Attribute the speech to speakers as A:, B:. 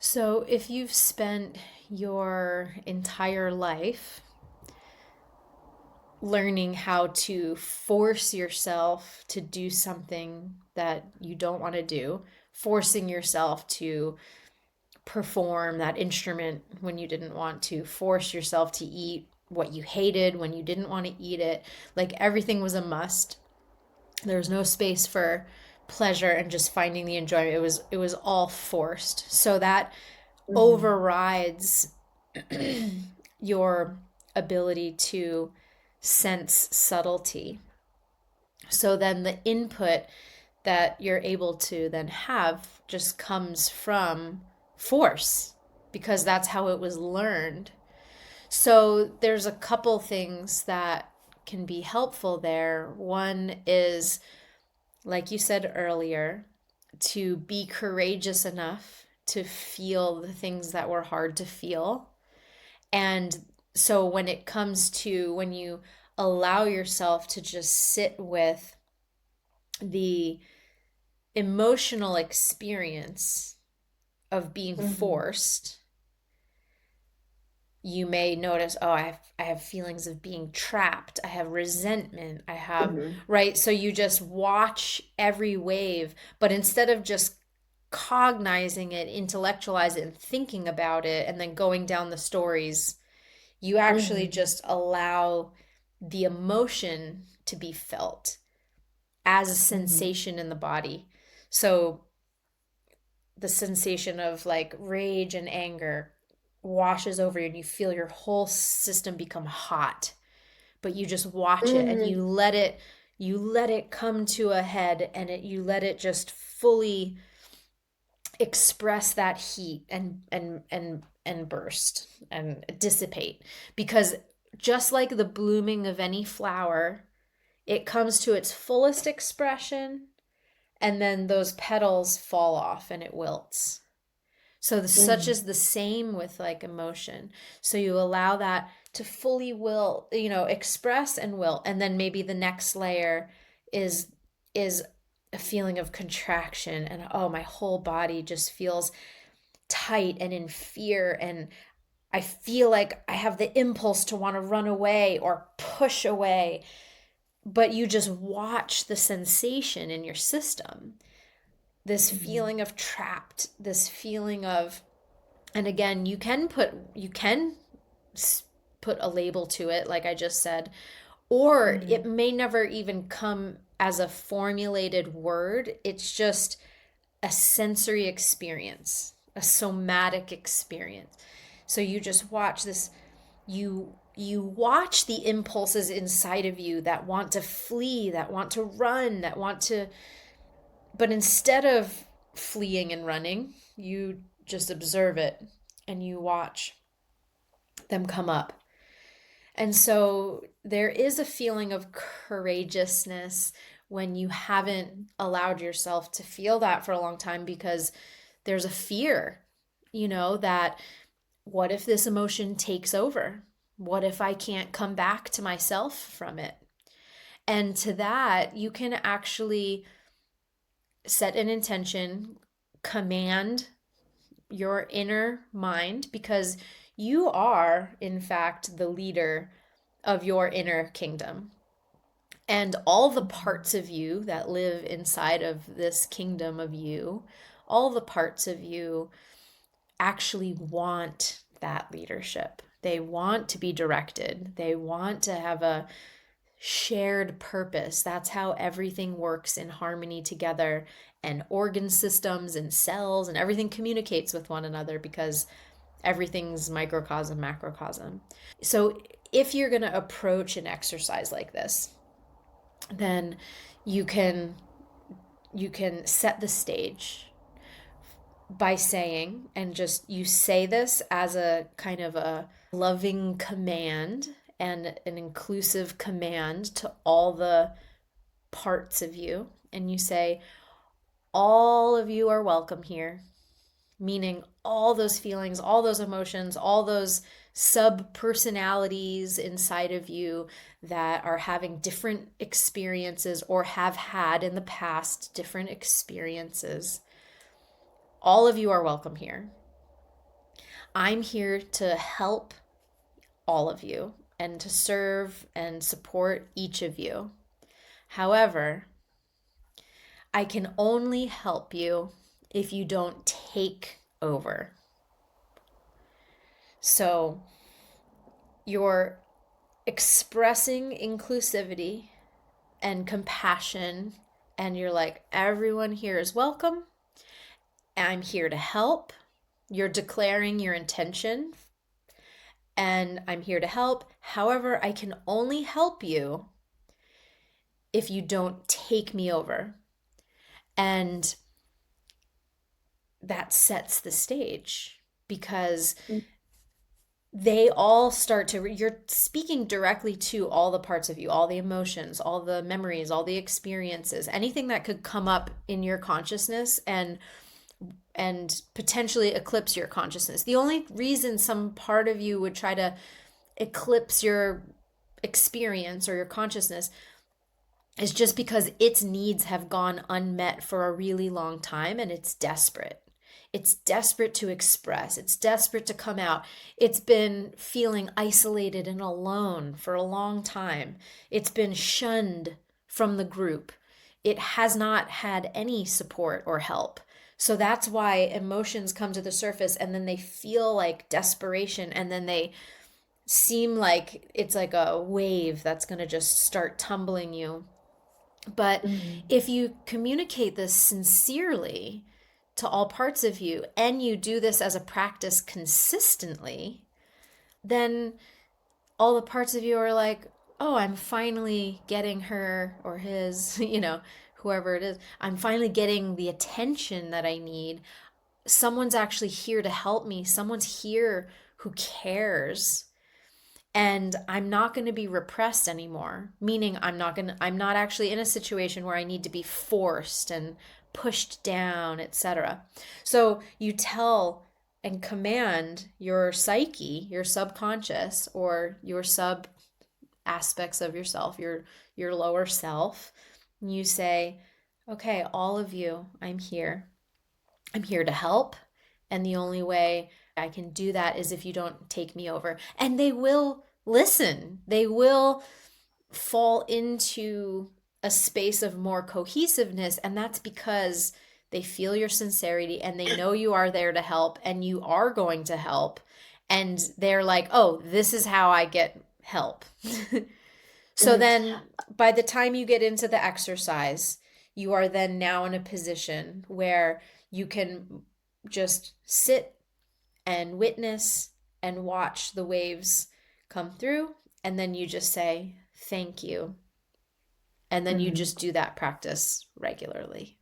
A: So, if you've spent your entire life learning how to force yourself to do something that you don't want to do, forcing yourself to perform that instrument when you didn't want to, force yourself to eat what you hated when you didn't want to eat it, like everything was a must. There was no space for pleasure and just finding the enjoyment. It was all forced. So that
B: Hmm.
A: overrides your ability to sense subtlety. So then the input that you're able to then have just comes from force because that's how it was learned. So there's a couple things that can be helpful there. One is, like you said earlier, to be courageous enough to feel the things that were hard to feel. And so when it comes to when you allow yourself to just sit with the emotional experience of being
B: Hmm.
A: forced, you may notice, oh, I have feelings of being trapped. I have resentment. I have,
B: Hmm.
A: right? So you just watch every wave, but instead of just cognizing it, intellectualize it, and thinking about it, and then going down the stories, you actually
B: Hmm.
A: just allow the emotion to be felt as a
B: Hmm.
A: sensation in the body. So the sensation of like rage and anger washes over you and you feel your whole system become hot, but you just watch it and
B: Hmm.
A: you let it come to a head and you let it just fully express that heat and burst and dissipate, because just like the blooming of any flower, it comes to its fullest expression and then those petals fall off and it wilts. So such
B: Hmm.
A: is the same with like emotion. So you allow that to fully will, express and will. And then maybe the next layer is a feeling of contraction and oh, my whole body just feels tight and in fear, and I feel like I have the impulse to want to run away or push away, but you just watch the sensation in your system. This
B: Hmm.
A: feeling of trapped, this feeling of, and again, you can put a label to it like I just said, or it
B: Hmm.
A: may never even come as a formulated word. It's just a sensory experience, a somatic experience. So you just watch this, you watch the impulses inside of you that want to flee, that want to run, that want to, but instead of fleeing and running, you just observe it and you watch them come up. And so there is a feeling of courageousness when you haven't allowed yourself to feel that for a long time, because there's a fear, that what if this emotion takes over? What if I can't come back to myself from it? And to that, you can actually set an intention, command your inner mind, because you are, in fact, the leader of your inner kingdom. And all the parts of you that live inside of this kingdom of you, all the parts of you actually want that leadership. They want to be directed, they want to have a shared purpose. That's how everything works in harmony together, and organ systems and cells and everything communicates with one another because everything's microcosm, macrocosm. So if you're going to approach an exercise like this, then you can you can set the stage by saying, and just you say this as a kind of a loving command and an inclusive command to all the parts of you, and you say, all of you are welcome here, meaning all those feelings, all those emotions, all those sub personalities inside of you that are having different experiences or have had in the past different experiences. All of you are welcome here. I'm here to help all of you and to serve and support each of you. However, I can only help you if you don't take over. So you're expressing inclusivity and compassion, and you're like, everyone here is welcome. I'm here to help. You're declaring your intention, and I'm here to help. However, I can only help you if you don't take me over. And that sets the stage because they all start to, you're speaking directly to all the parts of you, all the emotions, all the memories, all the experiences, anything that could come up in your consciousness and potentially eclipse your consciousness. The only reason some part of you would try to eclipse your experience or your consciousness is just because its needs have gone unmet for a really long time and it's desperate. It's desperate to express. It's desperate to come out. It's been feeling isolated and alone for a long time. It's been shunned from the group. It has not had any support or help. So that's why emotions come to the surface and then they feel like desperation and then they seem like it's like a wave that's going to just start tumbling you. But if you communicate this sincerely to all parts of you and you do this as a practice consistently, then all the parts of you are like, oh, I'm finally getting her or his, whoever it is. I'm finally getting the attention that I need. Someone's actually here to help me. Someone's here who cares. And I'm not going to be repressed anymore, meaning I'm not actually in a situation where I need to be forced and pushed down, etc. So you tell and command your psyche, your subconscious, or your sub aspects of yourself, your lower self, and you say, okay, all of you, I'm here. I'm here to help. And the only way I can do that is if you don't take me over. And they will listen. They will fall into a space of more cohesiveness. And that's because they feel your sincerity and they know you are there to help and you are going to help. And they're like, oh, this is how I get help. So then by the time you get into the exercise, you are then now in a position where you can just sit and witness and watch the waves come through. And then you just say, thank you. And then you just do that practice regularly.